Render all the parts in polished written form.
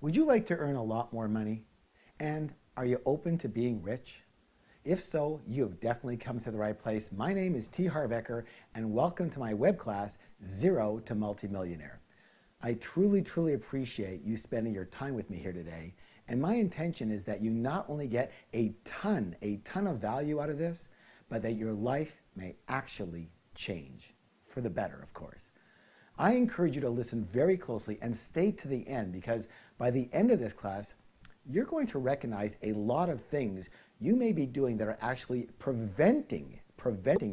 Would you like to earn a lot more money? And are you open to being rich? If so, you have definitely come to the right place. My name is T. Harv Eker, and welcome to my web class, Zero to Multimillionaire. I truly appreciate you spending your time with me here today. And my intention is that you not only get a ton of value out of this, but that your life may actually change, for the better, of course. I encourage you to listen very closely and stay to the end, because by the end of this class, you're going to recognize a lot of things you may be doing that are actually preventing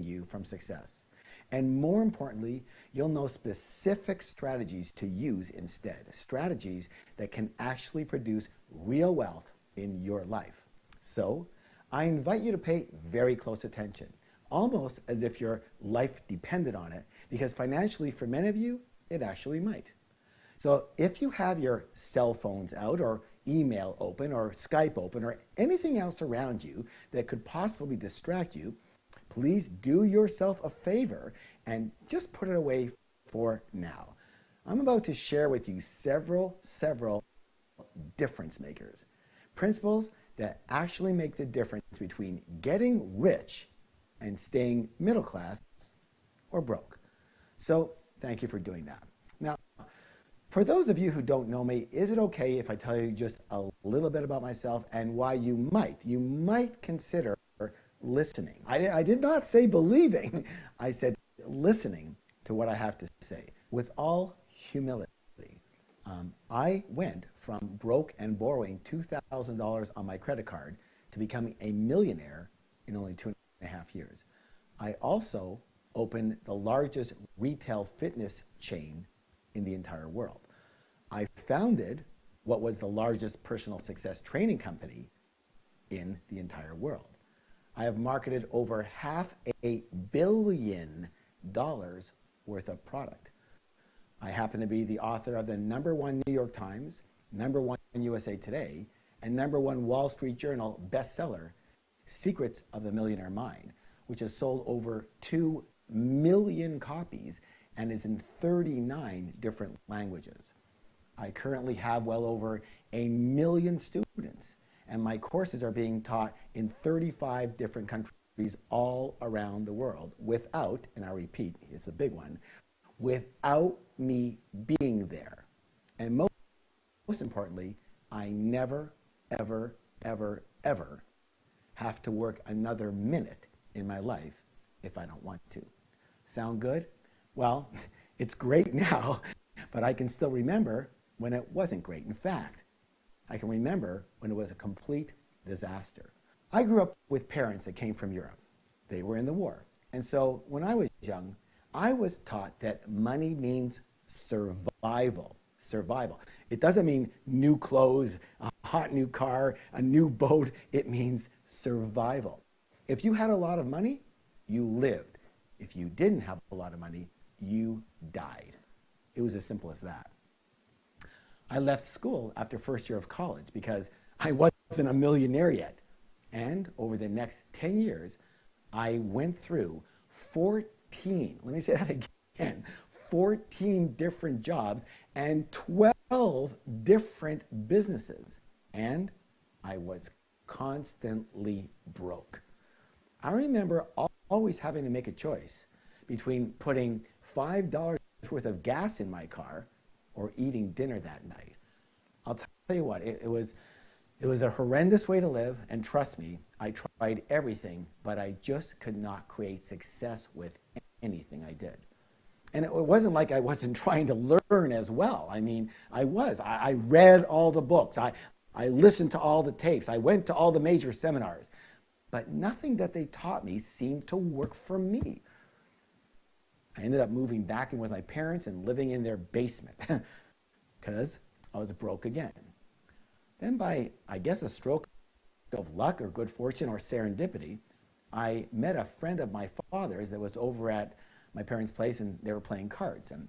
you from success. And more importantly, you'll know specific strategies to use instead, strategies that can actually produce real wealth in your life. So I invite you to pay very close attention, almost as if your life depended on it, because financially for many of you, it actually might. So if you have your cell phones out, or email open, or Skype open, or anything else around you that could possibly distract you, please do yourself a favor and just put it away for now. I'm about to share with you several difference makers, principles that actually make the difference between getting rich and staying middle class or broke. So thank you for doing that. Now, for those of you who don't know me, is it okay if I tell you just a little bit about myself and why you might consider listening? I did not say believing. I said listening to what I have to say with all humility. I went from broke and borrowing $2,000 on my credit card to becoming a millionaire in only 2.5 years. I also opened the largest retail fitness chain in the entire world. I founded what was the largest personal success training company in the entire world. I have marketed over $500 million worth of product. I happen to be the author of the #1 New York Times, #1 USA Today, and #1 Wall Street Journal bestseller, Secrets of the Millionaire Mind, which has sold over 2 million copies and is in 39 different languages. I currently have well over 1 million students, and my courses are being taught in 35 different countries all around the world without, and I repeat, it's a big one, without me being there. And most importantly, I never, ever have to work another minute in my life if I don't want to. Sound good? Well, it's great now, but I can still remember when it wasn't great. In fact, I can remember when it was a complete disaster. I grew up with parents that came from Europe. They were in the war. And so when I was young, I was taught that money means survival. Survival. It doesn't mean new clothes, a hot new car, a new boat. It means survival. If you had a lot of money, you lived. If you didn't have a lot of money, you died. It was as simple as that. I left school after first year of college because I wasn't a millionaire yet. And over the next 10 years, I went through 14, let me say that again, 14 different jobs and 12 different businesses. And I was constantly broke. I remember always having to make a choice between putting $5 worth of gas in my car or eating dinner that night. I'll tell you what, it was a horrendous way to live, and trust me, I tried everything, but I just could not create success with anything I did. And it wasn't like I wasn't trying to learn as well. I mean, I was. I read all the books. I listened to all the tapes. I went to all the major seminars. But nothing that they taught me seemed to work for me. I ended up moving back in with my parents and living in their basement because I was broke again. Then by, I guess, a stroke of luck or good fortune or serendipity, I met a friend of my father's that was over at my parents' place, and they were playing cards. And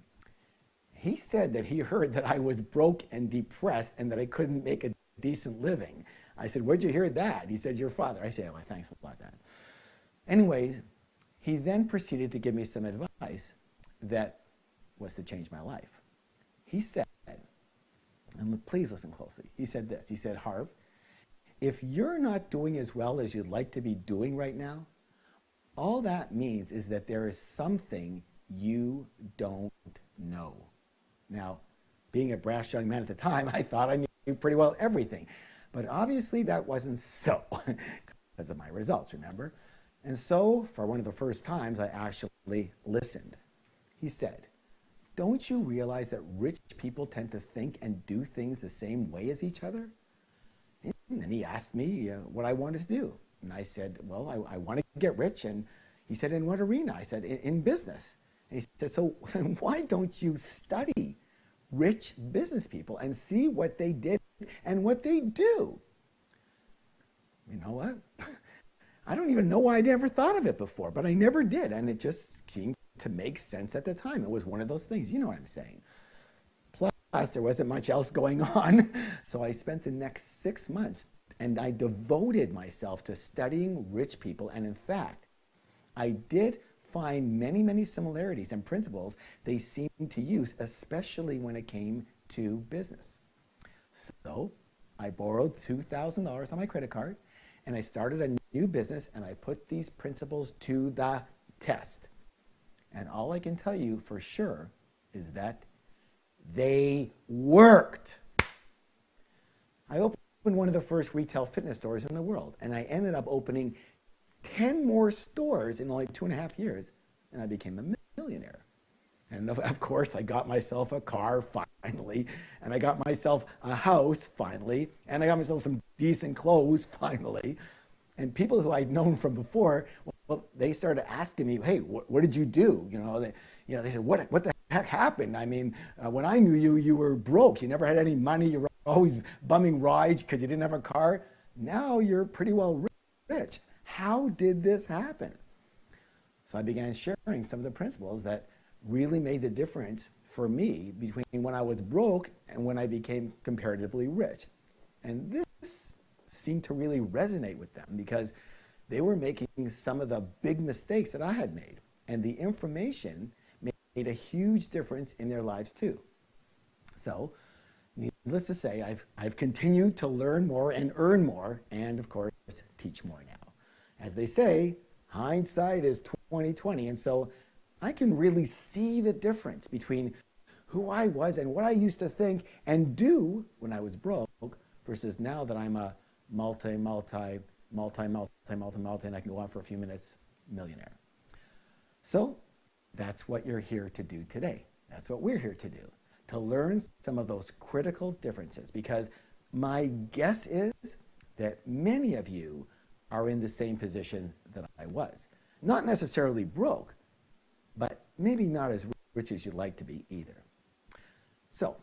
he said that he heard that I was broke and depressed and that I couldn't make a decent living. I said, "Where'd you hear that?" He said, "Your father." I said, "Oh, thanks a lot, Dad." Anyways, he then proceeded to give me some advice that was to change my life. He said, And please listen closely. He said this. He said, Harv, if you're not doing as well as you'd like to be doing right now, all that means is that there is something you don't know. Now, being a brash young man at the time, I thought I knew pretty well everything. But obviously that wasn't so because of my results, remember? And so, for one of the first times, I actually listened. He said, don't you realize that rich people tend to think and do things the same way as each other? And then he asked me what I wanted to do. And I said, well, I want to get rich. And he said, in what arena? I said, in business. And he said, so why don't you study rich business people and see what they did and what they do? You know what? I don't even know why I never thought of it before, but I never did. And it just seemed to make sense at the time. It was one of those things. You know what I'm saying? Plus, there wasn't much else going on. So I spent the next 6 months and I devoted myself to studying rich people. And in fact, I did find many, many similarities and principles they seemed to use, especially when it came to business. So I borrowed $2,000 on my credit card and I started a new business and I put these principles to the test. And all I can tell you for sure is that they worked. I opened one of the first retail fitness stores in the world, and I ended up opening 10 more stores in only 2.5 years, and I became a millionaire. And of course, I got myself a car finally, and I got myself a house finally, and I got myself some decent clothes finally. And people who I'd known from before, well, they started asking me, hey, what did you do? They said, what the heck happened? I mean, when I knew you, you were broke. You never had any money. You were always bumming rides because you didn't have a car. Now you're pretty well rich. How did this happen? So I began sharing some of the principles that really made the difference for me between when I was broke and when I became comparatively rich. And this seemed to really resonate with them because they were making some of the big mistakes that I had made. And the information made a huge difference in their lives too. So, needless to say, I've continued to learn more and earn more, and of course, teach more now. As they say, hindsight is 20/20, and so I can really see the difference between who I was and what I used to think and do when I was broke versus now that I'm a multi, and I can go on for a few minutes, millionaire. So that's what you're here to do today. That's what we're here to do, to learn some of those critical differences, because my guess is that many of you are in the same position that I was. Not necessarily broke, but maybe not as rich as you'd like to be either. So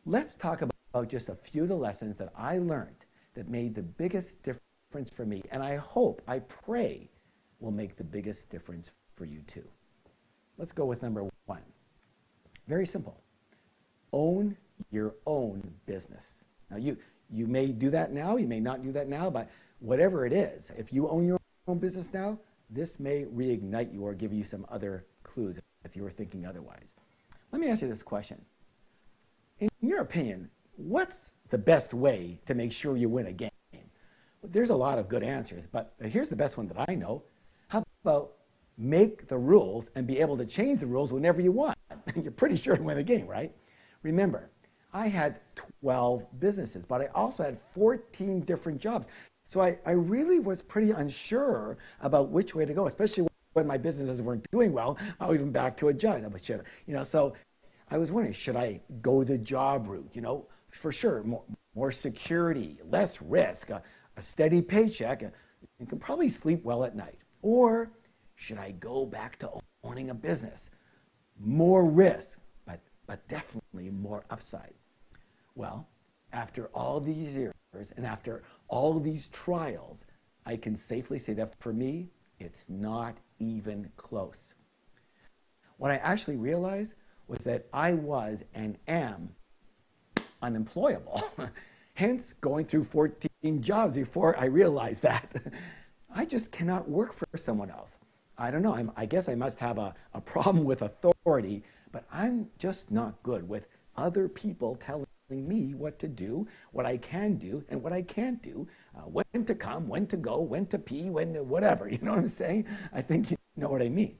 let's talk about just a few of the lessons that I learned that made the biggest difference for me, and I pray, will make the biggest difference for you too. Let's go with number 1. Very simple. Own your own business. Now you may do that now, you may not do that now, but whatever it is, if you own your own business now, this may reignite you or give you some other clues if you were thinking otherwise. Let me ask you this question. In your opinion, what's the best way to make sure you win a game? There's a lot of good answers, but here's the best one that I know. How about make the rules and be able to change the rules whenever you want? You're pretty sure to win the game, right? Remember, I had 12 businesses, but I also had 14 different jobs. So I really was pretty unsure about which way to go, especially when my businesses weren't doing well. I always went back to a job. So I was wondering, should I go the job route? For sure, more security, less risk, a steady paycheck, you can probably sleep well at night. Or should I go back to owning a business? More risk, but definitely more upside. Well, after all these years and after all these trials, I can safely say that for me, it's not even close. What I actually realized was that I was and am unemployable. Hence, going through 14 jobs before I realized that. I just cannot work for someone else. I don't know, I guess I must have a problem with authority, but I'm just not good with other people telling me what to do, what I can do, and what I can't do, when to come, when to go, when to pee, when to whatever. You know what I'm saying? I think you know what I mean.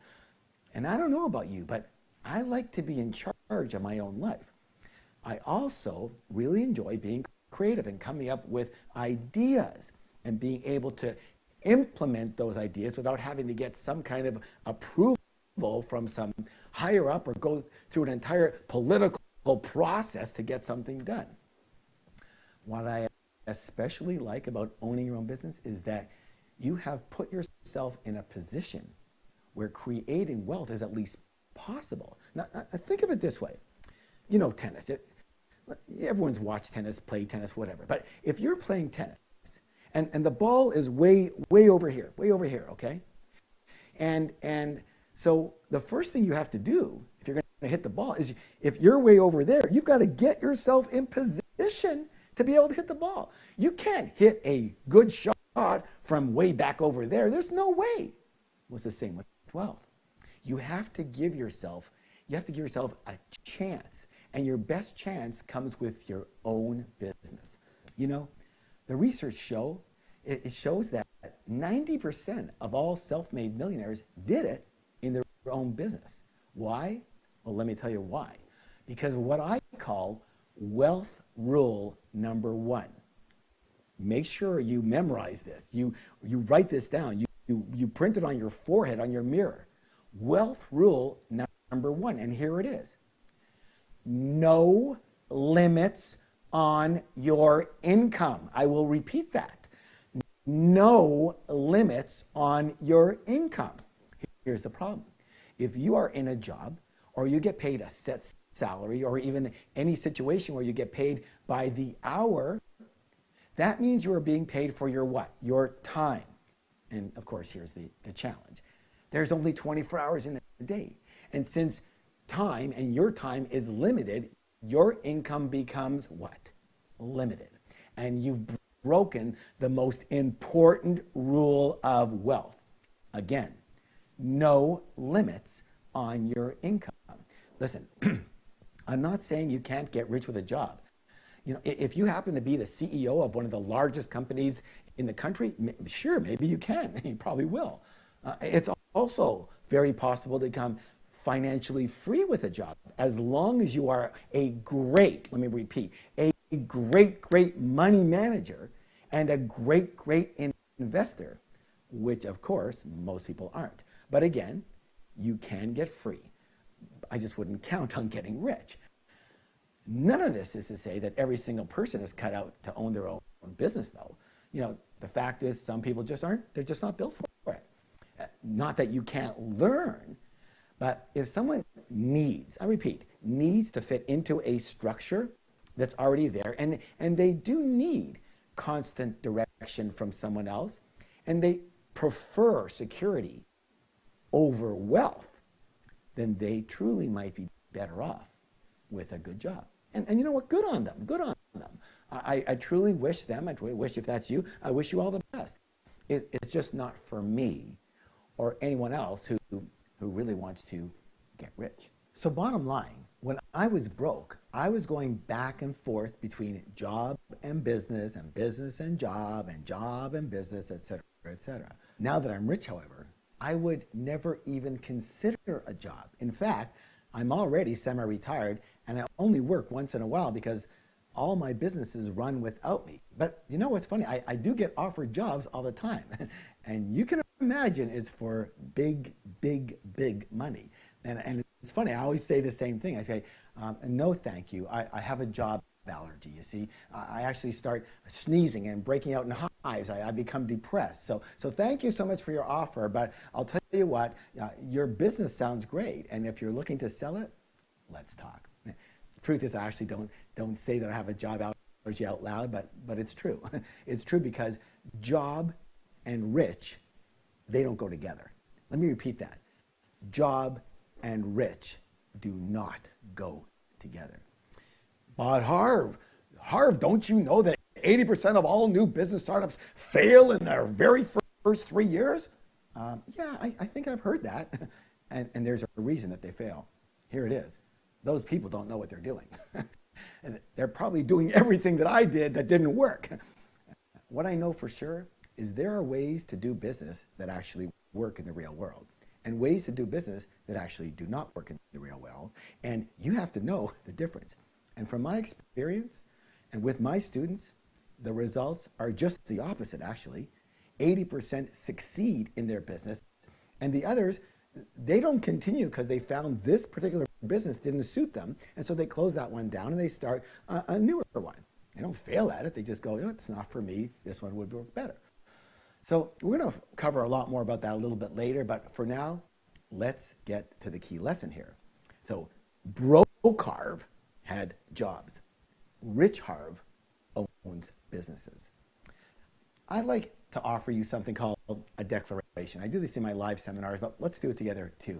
And I don't know about you, but I like to be in charge of my own life. I also really enjoy being creative and coming up with ideas and being able to implement those ideas without having to get some kind of approval from some higher up or go through an entire political process to get something done. What I especially like about owning your own business is that you have put yourself in a position where creating wealth is at least possible. Now, think of it this way. You know, tennis. Everyone's watched tennis, played tennis, whatever. But if you're playing tennis and the ball is way over here, okay? And so the first thing you have to do if you're going to hit the ball is, if you're way over there, you've got to get yourself in position to be able to hit the ball. You can't hit a good shot from way back over there. There's no way. Well, it's the same with wealth. You have to give yourself a chance, and your best chance comes with your own business. You know, the research shows that 90% of all self-made millionaires did it in their own business. Why? Well, let me tell you why. Because of what I call wealth rule number 1. Make sure you memorize this. You write this down. You print it on your forehead, on your mirror. Wealth rule number 1, and here it is. No limits on your income. I will repeat that. No limits on your income. Here's the problem. If you are in a job, or you get paid a set salary, or even any situation where you get paid by the hour, that means you are being paid for your what? Your time. And of course, here's the challenge. There's only 24 hours in a day. And since time and your time is limited, your income becomes what? Limited. And you've broken the most important rule of wealth. Again, no limits on your income. Listen, I'm not saying you can't get rich with a job. You know, if you happen to be the CEO of one of the largest companies in the country, sure, maybe you can. You probably will. It's also very possible to become financially free with a job, as long as you are a great, let me repeat, a great money manager and a great investor, which of course most people aren't. But again, you can get free. I just wouldn't count on getting rich. None of this is to say that every single person is cut out to own their own business, though. You know, the fact is, some people just aren't. They're just not built for it. Not that you can't learn, but if someone needs, I repeat, needs to fit into a structure that's already there, and they do need constant direction from someone else, and they prefer security over wealth, then they truly might be better off with a good job. And you know what? Good on them. Good on them. I truly wish them, I truly wish, if that's you, I wish you all the best. It's just not for me or anyone else who really wants to get rich. So bottom line, when I was broke, I was going back and forth between job and business and job and business, etc., etc. Now that I'm rich, however, I would never even consider a job. In fact, I'm already semi-retired, and I only work once in a while because all my businesses run without me. But you know what's funny? I do get offered jobs all the time. And you can imagine it's for big money. And it's funny, I always say the same thing. I say, no thank you, I have a job allergy, you see. I actually start sneezing and breaking out in hives. I become depressed. So thank you so much for your offer, but I'll tell you what, your business sounds great, and if you're looking to sell it, let's talk. The truth is, I actually don't say that I have a job allergy out loud, but it's true. It's true, because job and rich, they don't go together. Let me repeat that. Job and rich do not go together. But Harv, don't you know that 80% of all new business startups fail in their very first 3 years? Yeah, I think I've heard that. And there's a reason that they fail. Here it is. Those people don't know what they're doing. And they're probably doing everything that I did that didn't work. What I know for sure is there are ways to do business that actually work in the real world and ways to do business that actually do not work in the real world. And you have to know the difference. And from my experience and with my students, the results are just the opposite, actually. 80% succeed in their business, and the others, they don't continue because they found this particular business didn't suit them, and so they close that one down and they start a newer one. They don't fail at it, they just go, you know, it's not for me, this one would work better. So we're going to cover a lot more about that a little bit later, but for now, let's get to the key lesson here. So broke Harv had jobs. Rich Harv owns businesses. I'd like to offer you something called a declaration. I do this in my live seminars, but let's do it together too.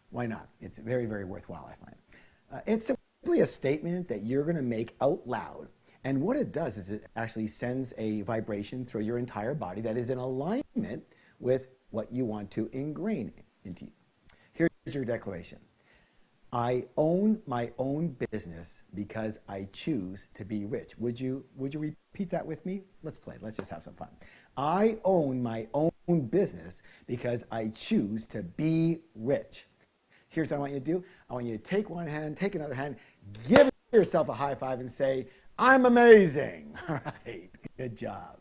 Why not? It's very, very worthwhile, I find. It's simply a statement that you're going to make out loud. And what it does is it actually sends a vibration through your entire body that is in alignment with what you want to ingrain into you. Here's your declaration. I own my own business because I choose to be rich. Would you repeat that with me? Let's play. Let's just have some fun. I own my own business because I choose to be rich. Here's what I want you to do. I want you to take one hand, take another hand, give yourself a high five and say, I'm amazing. All right, good job.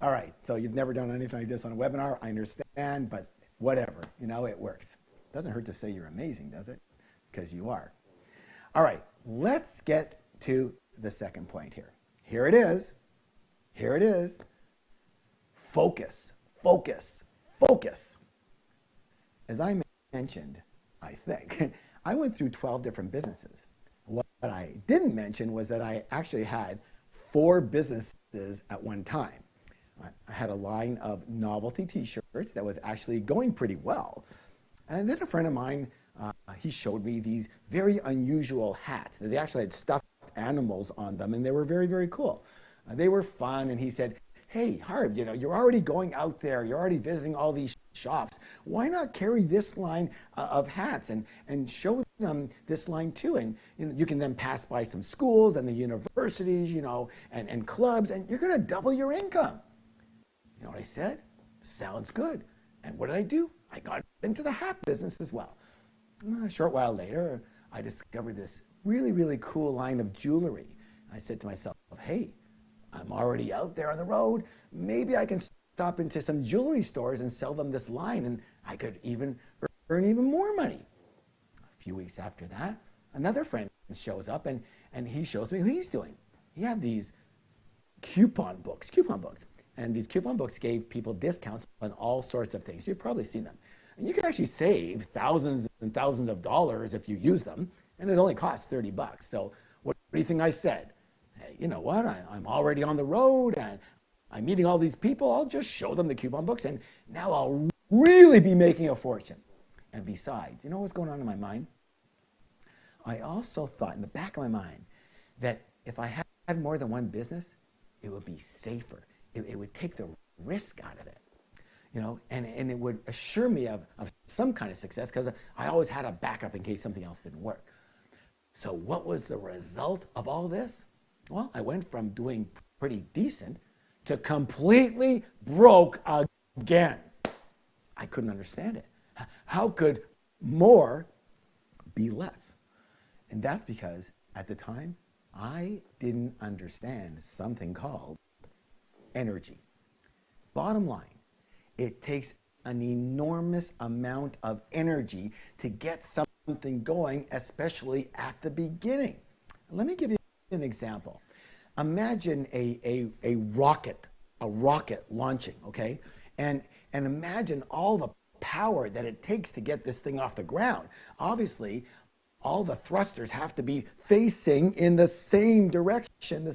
All right, so you've never done anything like this on a webinar. I understand, but whatever, you know, it works. Doesn't hurt to say you're amazing, does it? Because you are. All right, let's get to the second point here. Here it is. Here it is. Focus, focus, focus. As I mentioned, I think, I went through 12 different businesses. What I didn't mention was that I actually had 4 businesses at one time. I had a line of novelty t-shirts that was actually going pretty well. And then a friend of mine, he showed me these very unusual hats. They actually had stuffed animals on them, and they were very, very cool. They were fun, and he said, hey, Harv, you know, you're already going out there, you're already visiting all these shops. Why not carry this line of hats and show them this line too? And you can then pass by some schools and the universities, you know, and clubs, and you're going to double your income. You know what I said? Sounds good. And what did I do? I got into the hat business as well. A short while later, I discovered this really, really cool line of jewelry. I said to myself, hey, I'm already out there on the road. Maybe I can stop into some jewelry stores and sell them this line, and I could even earn even more money. A few weeks after that, another friend shows up, and he shows me what he's doing. He had these coupon books. And these coupon books gave people discounts on all sorts of things. You've probably seen them. And you can actually save thousands and thousands of dollars if you use them, and it only costs $30. So what do you think I said? Hey, you know what? I'm already on the road, and I'm meeting all these people. I'll just show them the coupon books, and now I'll really be making a fortune. And besides, you know what's going on in my mind? I also thought in the back of my mind that if I had more than one business, it would be safer. It would take the risk out of it, you know, and it would assure me of some kind of success because I always had a backup in case something else didn't work. So what was the result of all this? Well, I went from doing pretty decent to completely broke again. I couldn't understand it. How could more be less? And that's because at the time, I didn't understand something called energy. Bottom line, it takes an enormous amount of energy to get something going, especially at the beginning. Let me give you an example. Imagine a rocket launching, okay? And imagine all the power that it takes to get this thing off the ground. Obviously, all the thrusters have to be facing in the same direction,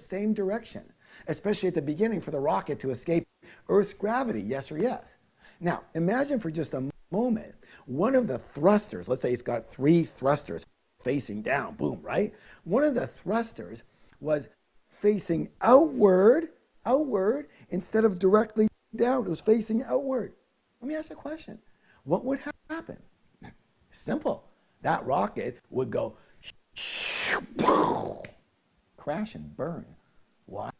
especially at the beginning for the rocket to escape Earth's gravity, yes or yes. Now, imagine for just a moment, one of the thrusters, let's say it's got 3 thrusters facing down, boom, right? One of the thrusters was facing outward, instead of directly down. It was facing outward. Let me ask you a question. What would happen? Simple. That rocket would go crash and burn. Why?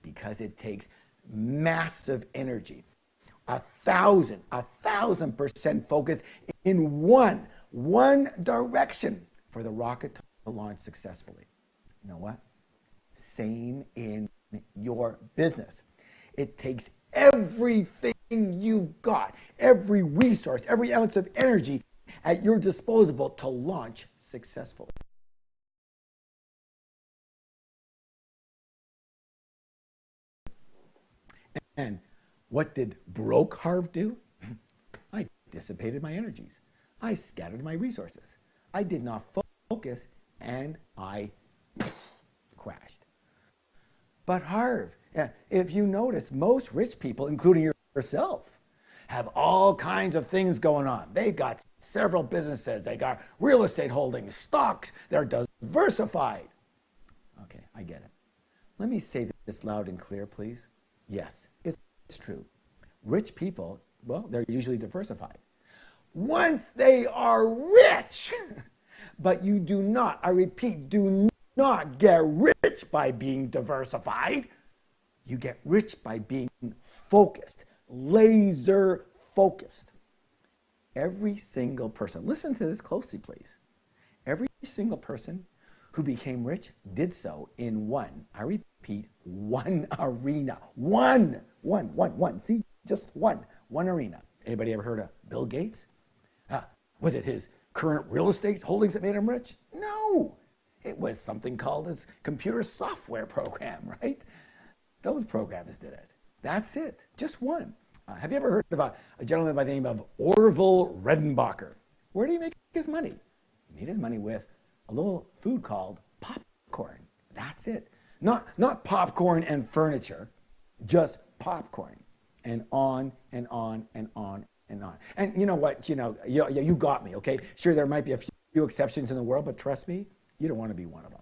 Because it takes massive energy. 1,000% focus in one direction for the rocket to launch successfully. You know what? Same in your business. It takes everything you've got, every resource, every ounce of energy at your disposal to launch successfully. And what did broke Harv do? I dissipated my energies. I scattered my resources. I did not focus, and I crashed. But Harv, if you notice, most rich people, including yourself, have all kinds of things going on. They've got several businesses. They got real estate holdings, stocks. They're diversified. Okay, I get it. Let me say this loud and clear, please. Yes, it's true. Rich people, well, they're usually diversified. Once they are rich, but you do not, I repeat, do not get rich by being diversified. You get rich by being focused, laser focused. Every single person, listen to this closely, please. Every single person who became rich did so in one, I repeat, one arena. One. See, just one arena. Anybody ever heard of Bill Gates? Was it his current real estate holdings that made him rich? No. It was something called his computer software program, right? Those programs did it. That's it. Just one. Have you ever heard of a gentleman by the name of Orville Redenbacher? Where did he make his money? He made his money with a little food called popcorn. That's it. Not popcorn and furniture, just popcorn. And on and on and on and on. And you know what? You got me, okay? Sure, there might be a few exceptions in the world, but trust me, you don't want to be one of them.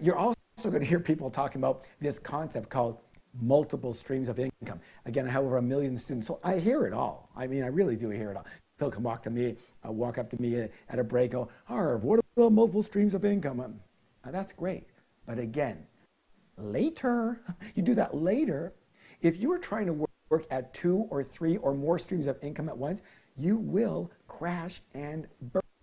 You're also going to hear people talking about this concept called multiple streams of income. Again, I have over 1 million students, so I hear it all. I mean, I really do hear it all. They'll come walk up to me at a break, go, Harv, what about multiple streams of income? That's great. But again, later, you do that later. If you're trying to work at 2 or 3 or more streams of income at once, you will crash and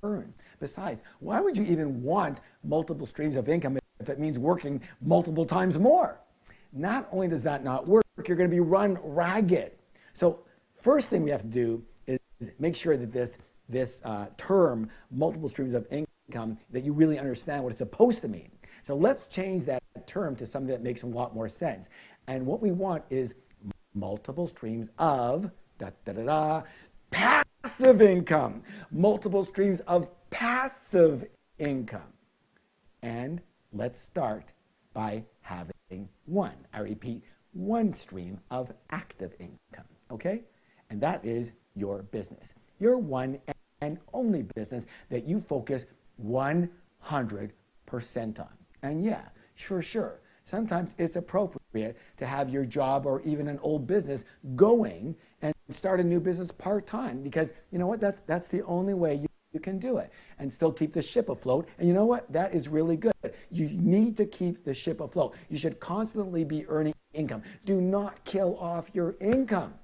burn. Besides, why would you even want multiple streams of income if it means working multiple times more? Not only does that not work, you're going to be run ragged. So first thing we have to do is make sure that this term, multiple streams of income, that you really understand what it's supposed to mean. So let's change that term to something that makes a lot more sense. And what we want is multiple streams of passive income. Multiple streams of passive income. And let's start by having one. I repeat, one stream of active income, okay? And that is your business. Your one and only business that you focus 100% on. And yeah, sure. Sometimes it's appropriate to have your job or even an old business going and start a new business part-time, because you know what, that's the only way you can do it and still keep the ship afloat. And you know what, that is really good. You need to keep the ship afloat. You should constantly be earning income. Do not kill off your income.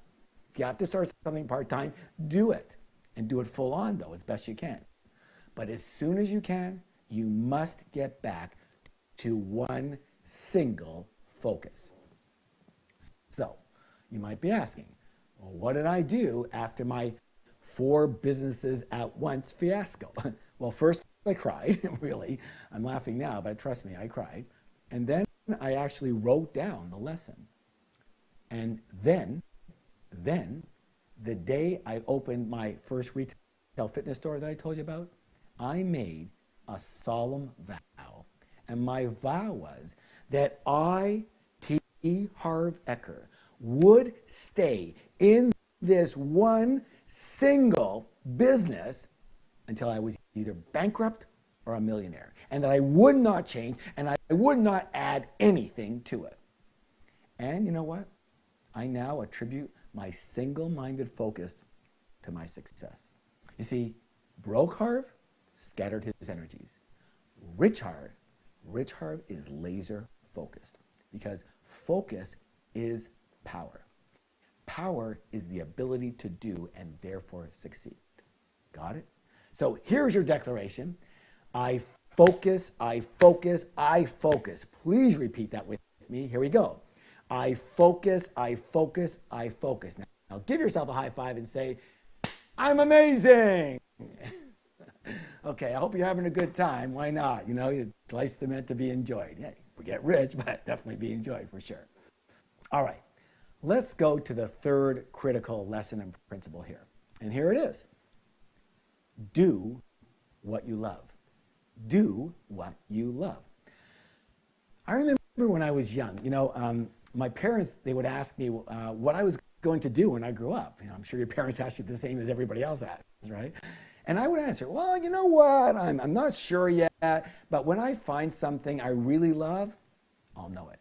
If you have to start something part-time, do it, and do it full on though, as best you can. But as soon as you can, you must get back to one single focus. So you might be asking, well, what did I do after my 4 businesses at once fiasco? Well, first I cried, really. I'm laughing now, but trust me, I cried. And then I actually wrote down the lesson. And then the day I opened my first retail fitness store that I told you about, I made a solemn vow. And my vow was that I, T. Harv Eker, would stay in this one single business until I was either bankrupt or a millionaire, and that I would not change and I would not add anything to it. And you know what? I now attribute my single-minded focus to my success. You see, broke Harv scattered his energies. Rich Harv Rich Harv is laser focused because focus is power. Power is the ability to do and therefore succeed. Got it? So here's your declaration. I focus, I focus, I focus. Please repeat that with me. Here we go. I focus, I focus, I focus. Now give yourself a high five and say, I'm amazing. Okay, I hope you're having a good time. Why not? You know, life's meant to be enjoyed. Yeah, forget rich, but definitely be enjoyed for sure. All right, let's go to the third critical lesson and principle here. And here it is. Do what you love. Do what you love. I remember when I was young, my parents, they would ask me what I was going to do when I grew up. I'm sure your parents asked you the same as everybody else asks, right? And I would answer, well, you know what? I'm not sure yet, but when I find something I really love, I'll know it.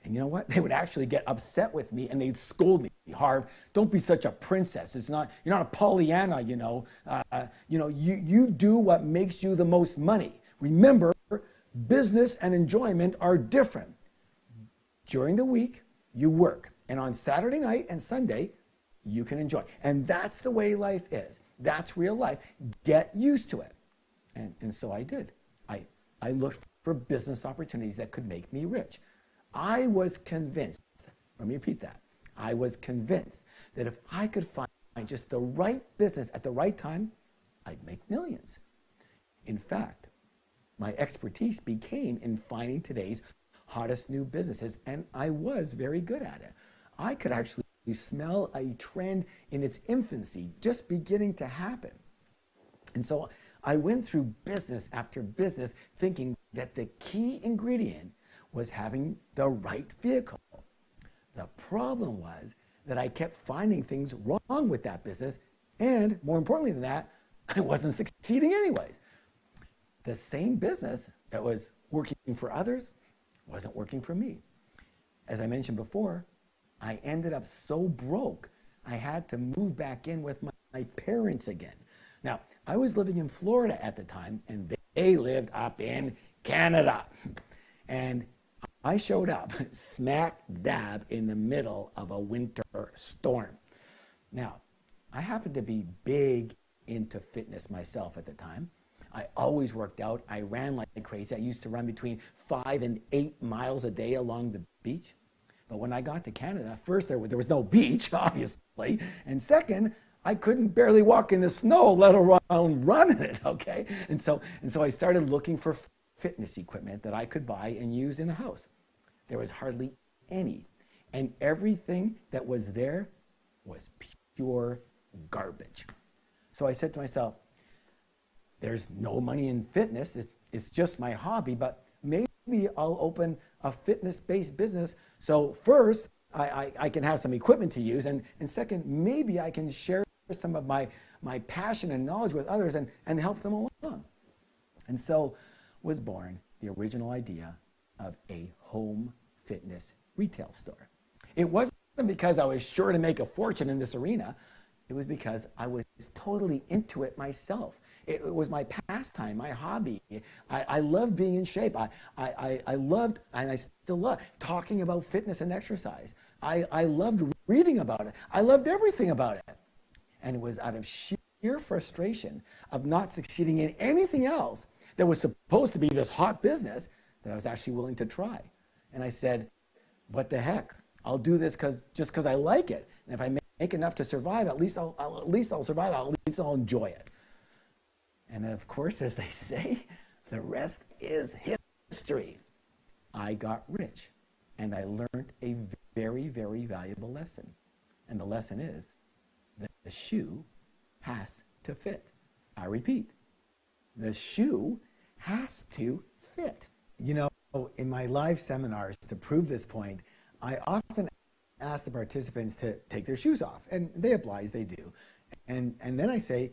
And you know what? They would actually get upset with me and they'd scold me. Harv, don't be such a princess. You're not a Pollyanna, you do what makes you the most money. Remember, business and enjoyment are different. During the week, you work. And on Saturday night and Sunday, you can enjoy. And that's the way life is. That's real life. Get used to it. And so I did. I looked for business opportunities that could make me rich. I was convinced, let me repeat that. I was convinced that if I could find just the right business at the right time, I'd make millions. In fact, my expertise became in finding today's hottest new businesses, and I was very good at it. I could actually smell a trend in its infancy just beginning to happen. And so I went through business after business thinking that the key ingredient was having the right vehicle. The problem was that I kept finding things wrong with that business, and more importantly than that, I wasn't succeeding anyways. The same business that was working for others wasn't working for me. As I mentioned before, I ended up so broke, I had to move back in with my parents again. Now, I was living in Florida at the time, and they lived up in Canada. And I showed up smack dab in the middle of a winter storm. Now, I happened to be big into fitness myself at the time. I always worked out. I ran like crazy. I used to run between 5 and 8 miles a day along the beach. But when I got to Canada, first, there was no beach, obviously. And second, I couldn't barely walk in the snow, let alone run in it, okay? And so I started looking for fitness equipment that I could buy and use in the house. There was hardly any. And everything that was there was pure garbage. So I said to myself, there's no money in fitness. It's just my hobby, but maybe I'll open a fitness-based business. So first, I can have some equipment to use. And second, maybe I can share some of my passion and knowledge with others and help them along. And so was born the original idea of a home fitness retail store. It wasn't because I was sure to make a fortune in this arena. It was because I was totally into it myself. It was my pastime, my hobby. I loved being in shape. I loved, and I still love, talking about fitness and exercise. I loved reading about it. I loved everything about it. And it was out of sheer frustration of not succeeding in anything else that was supposed to be this hot business that I was actually willing to try. And I said, what the heck? I'll do this just because I like it. And if I make enough to survive, at least I'll survive. At least I'll enjoy it. And of course, as they say, the rest is history. I got rich, and I learned a very, very valuable lesson. And the lesson is that the shoe has to fit. I repeat, the shoe has to fit. In my live seminars, to prove this point, I often ask the participants to take their shoes off, and they oblige, they do. And then I say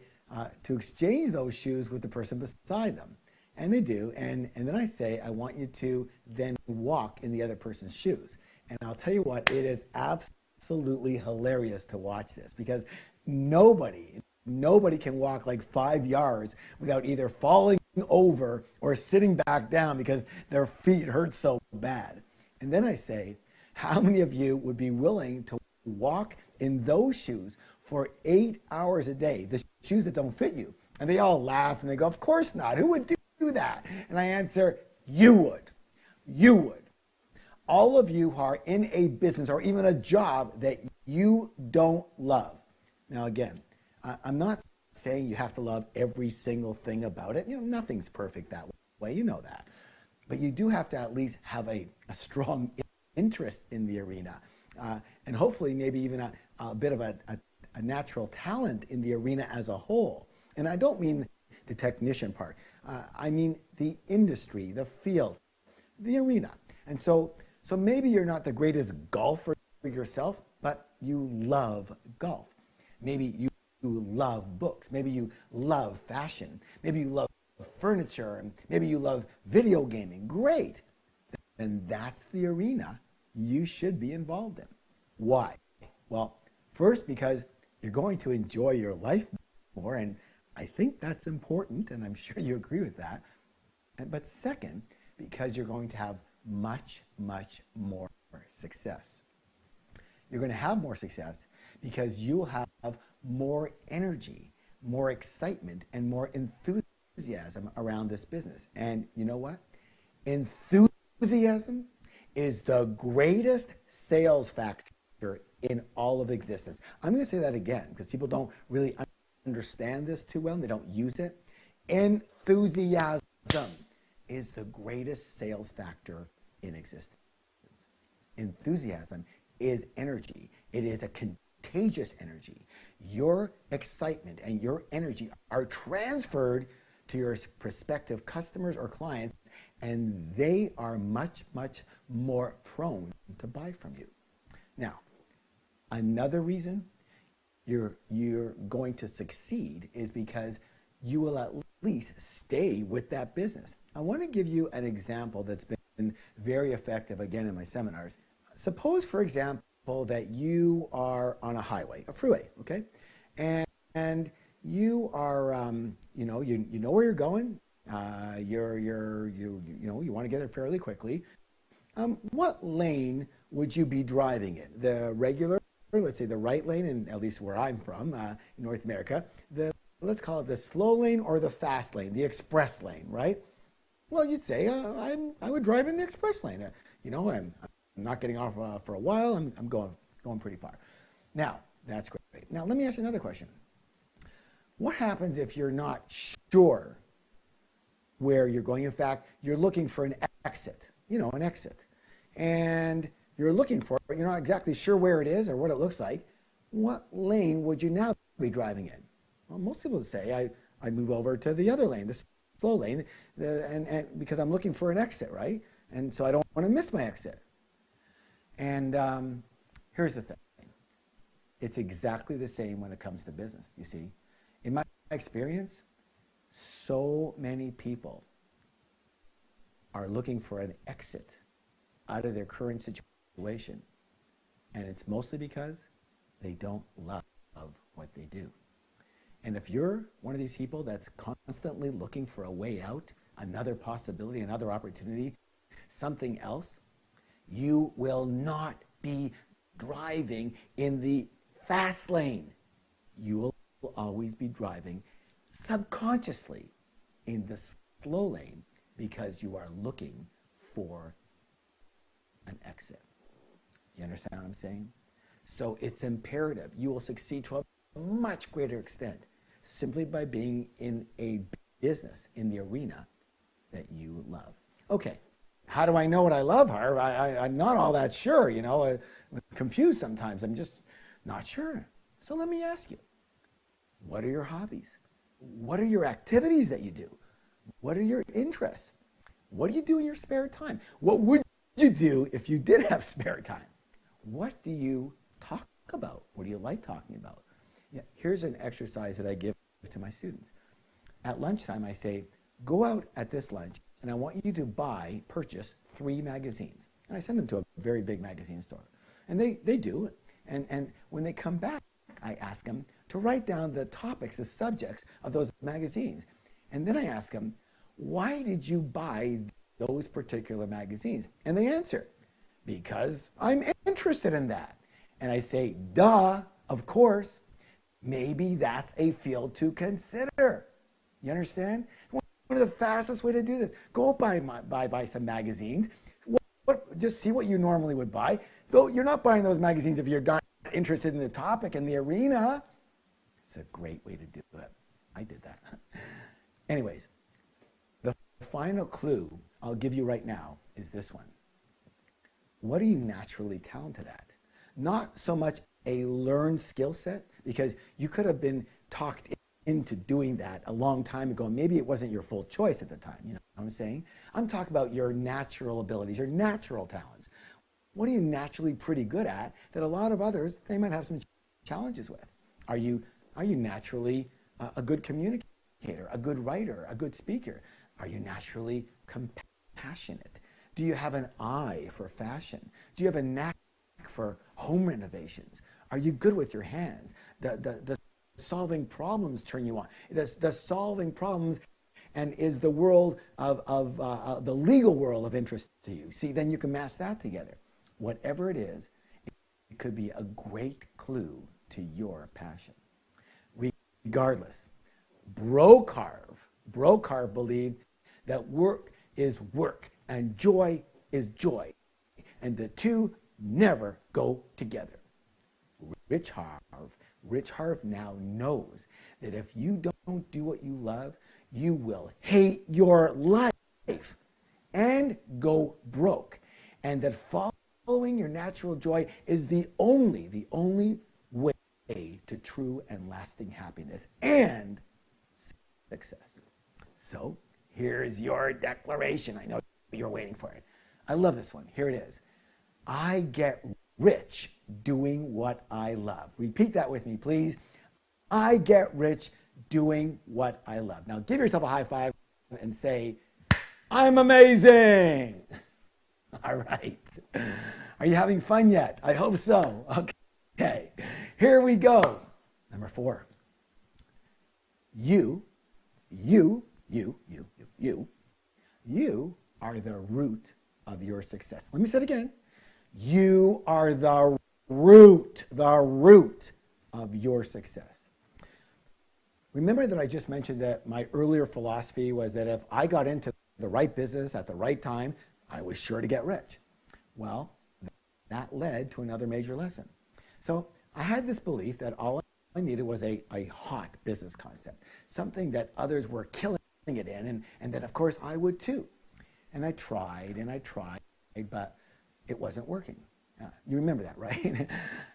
to exchange those shoes with the person beside them. And they do. And then I say, I want you to then walk in the other person's shoes. And I'll tell you what, it is absolutely hilarious to watch this because nobody nobody can walk like 5 yards without either falling over or sitting back down because their feet hurt so bad. And then I say, how many of you would be willing to walk in those shoes for 8 hours a day, the shoes that don't fit you? And they all laugh and they go, of course not. Who would do that? And I answer, you would. You would. All of you who are in a business or even a job that you don't love. Now again, I'm not saying you have to love every single thing about it. Nothing's perfect that way. You know that. But you do have to at least have a strong interest in the arena. And hopefully maybe even a bit of a natural talent in the arena as a whole. And I don't mean the technician part. I mean the industry, the field, the arena. And so maybe you're not the greatest golfer yourself, but you love golf. Maybe you love books. Maybe you love fashion. Maybe you love furniture. And maybe you love video gaming. Great. And that's the arena you should be involved in. Why? Well, first, because you're going to enjoy your life more, and I think that's important, and I'm sure you agree with that. But second, because you're going to have much, much more success. You're going to have more success because you'll have more energy, more excitement, and more enthusiasm around this business. And you know what? Enthusiasm is the greatest sales factor in all of existence. I'm going to say that again because people don't really understand this too well and they don't use it. Enthusiasm is the greatest sales factor in existence. Enthusiasm is energy. It is a contagious energy. Your excitement and your energy are transferred to your prospective customers or clients, and they are much, much more prone to buy from you. Now, another reason you're going to succeed is because you will at least stay with that business. I want to give you an example that's been very effective, again, in my seminars. Suppose, for example, that you are on a highway, a freeway, okay? And you are, you know where you're going. You want to get there fairly quickly. What lane would you be driving in? The regular, let's say the right lane, and at least where I'm from, in North America, let's call it the slow lane or the fast lane, the express lane, right? Well, you'd say, I would drive in the express lane. I'm not getting off for a while. I'm going pretty far. Now, that's great. Now, let me ask you another question. What happens if you're not sure where you're going? In fact, you're looking for an exit, an exit. And you're looking for it. You're not exactly sure where it is or what it looks like. What lane would you now be driving in? Well, most people would say, I move over to the other lane, the slow lane, and because I'm looking for an exit, right? And so I don't want to miss my exit. And here's the thing. It's exactly the same when it comes to business, you see. In my experience, so many people are looking for an exit out of their current situation. And it's mostly because they don't love what they do. And if you're one of these people that's constantly looking for a way out, another possibility, another opportunity, something else, you will not be driving in the fast lane. You will always be driving subconsciously in the slow lane because you are looking for an exit. You understand what I'm saying? So it's imperative. You will succeed to a much greater extent simply by being in a business, in the arena that you love. Okay, how do I know what I love, Harv? I'm not all that sure, I'm confused sometimes. I'm just not sure. So let me ask you, what are your hobbies? What are your activities that you do? What are your interests? What do you do in your spare time? What would you do if you did have spare time? What do you talk about? What do you like talking about? Yeah, here's an exercise that I give to my students. At lunchtime, I say, go out at this lunch, and I want you to purchase 3 magazines. And I send them to a very big magazine store. And they do. And when they come back, I ask them, to write down the topics, the subjects of those magazines. And then I ask them, why did you buy those particular magazines? And they answer, because I'm interested in that. And I say, duh, of course. Maybe that's a field to consider. You understand? One of the fastest way to do this, go buy some magazines. Just see what you normally would buy. Though you're not buying those magazines if you're not interested in the topic and the arena. It's a great way to do it. I did that. Anyways, the final clue I'll give you right now is this one. What are you naturally talented at? Not so much a learned skill set, because you could have been talked into doing that a long time ago. Maybe it wasn't your full choice at the time. You know what I'm saying? I'm talking about your natural abilities, your natural talents. What are you naturally pretty good at that a lot of others, they might have some challenges with? Are you naturally a good communicator, a good writer, a good speaker? Are you naturally compassionate? Do you have an eye for fashion? Do you have a knack for home renovations? Are you good with your hands? The solving problems turn you on. The solving problems, and is the world of the legal world of interest to you? See, then you can match that together. Whatever it is, it could be a great clue to your passion. Regardless, Brocarve believed that work is work and joy is joy, and the two never go together. Rich Harv now knows that if you don't do what you love, you will hate your life and go broke, and that following your natural joy is the only way to true and lasting happiness and success. So here's your declaration. I know you're waiting for it. I love this one. Here it is. I get rich doing what I love. Repeat that with me, please. I get rich doing what I love. Now give yourself a high five and say, I'm amazing. All right. Are you having fun yet? I hope so. Okay. Here we go. Number 4. You are the root of your success. Let me say it again. You are the root of your success. Remember that I just mentioned that my earlier philosophy was that if I got into the right business at the right time, I was sure to get rich. Well, that led to another major lesson. So I had this belief that all I needed was a hot business concept, something that others were killing it in, and that of course I would too. And I tried, but it wasn't working. You remember that, right?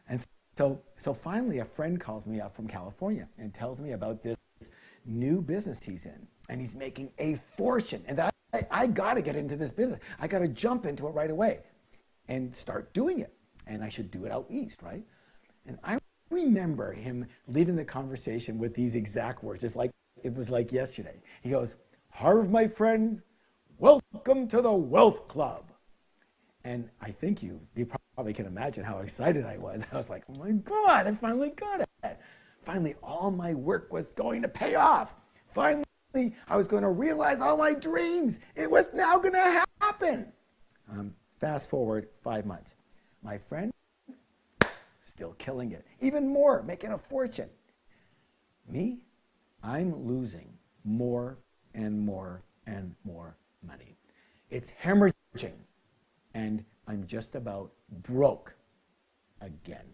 And so finally a friend calls me up from California and tells me about this new business he's in, and he's making a fortune, and that I got to get into this business. I got to jump into it right away and start doing it, and I should do it out east, right? And I remember him leaving the conversation with these exact words. It was like yesterday. He goes, Harv, my friend, welcome to the Wealth Club. And I think you probably can imagine how excited I was. I was like, oh my God, I finally got it. Finally, all my work was going to pay off. Finally, I was going to realize all my dreams. It was now going to happen. Fast forward 5 months. My friend, still killing it. Even more, making a fortune. Me, I'm losing more and more and more money. It's hemorrhaging. And I'm just about broke again.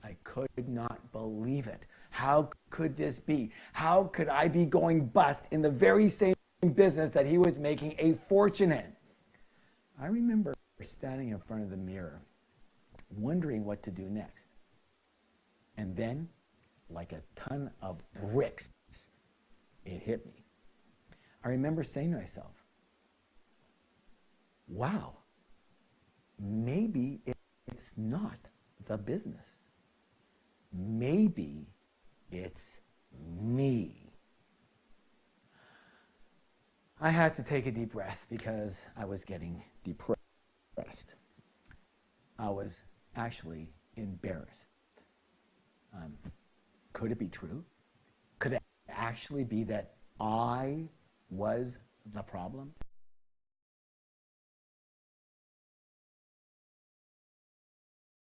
I could not believe it. How could this be? How could I be going bust in the very same business that he was making a fortune in? I remember standing in front of the mirror, wondering what to do next. And then, like a ton of bricks, it hit me. I remember saying to myself, wow, maybe it's not the business. Maybe it's me. I had to take a deep breath because I was getting depressed. I was actually embarrassed. Could it be true? Could it actually be that I was the problem?